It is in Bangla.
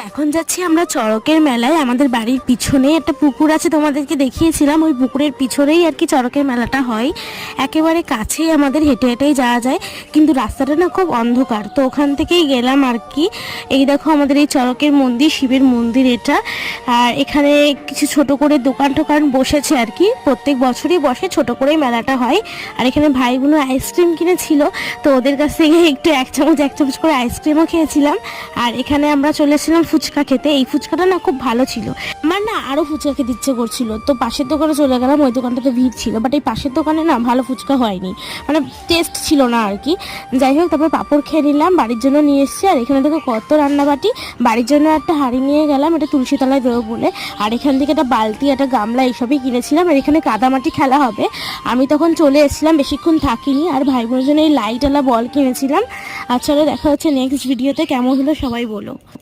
এখন যাচ্ছি আমরা চড়কের মেলায়। আমাদের বাড়ির পিছনে একটা পুকুর আছে, তোমাদেরকে দেখিয়েছিলাম। ওই পুকুরের পিছনেই আর কি চড়কের মেলাটা হয়। একেবারে কাছেই, আমাদের হেঁটে হেঁটেই যাওয়া যায়, কিন্তু রাস্তাটা না খুব অন্ধকার, তো ওখান থেকেই গেলাম আর কি। এই দেখো আমাদের এই চড়কের মন্দির, শিবের মন্দির এটা। আর এখানে কিছু ছোট করে দোকান টোকান বসেছে আর কি, প্রত্যেক বছরই বসে, ছোট করেই মেলাটা হয়। আর এখানে ভাই বোন আইসক্রিম কিনেছিল, তো ওদের কাছ থেকে একটু এক চামচ করে আইসক্রিমও খেয়েছিলাম। আর এখানে আমরা চলেছিলাম ফুচকা খেতে। এই ফুচকাটা না খুব ভালো ছিল, আমার না আরও ফুচকা খেতে ইচ্ছে করছিল, তো পাশের দোকানে চলে গেলাম। ওই দোকানটাতে ভিড় ছিল, বাট এই পাশের দোকানে না ভালো ফুচকা হয়নি, মানে টেস্ট ছিল না আর কি। যাই হোক, তারপর পাঁপড় খেয়ে নিলাম, বাড়ির জন্য নিয়ে এসেছি। আর এখানে দেখো কত রান্নাবাটি। বাড়ির জন্য একটা হাঁড়ি নিয়ে গেলাম, এটা তুলসীতলায় দেবো বলে। আর এখান থেকে একটা বালতি, একটা গামলা এইসবই কিনেছিলাম। আর এখানে কাদামাটি খেলা হবে, আমি তখন চলে এসেছিলাম, বেশিক্ষণ থাকিনি। আর ভাই বোনের জন্য এই লাইটওয়ালা বল কিনেছিলাম। আর চলো দেখা হচ্ছে নেক্সট ভিডিওতে। কেমন হলো সবাই বলো।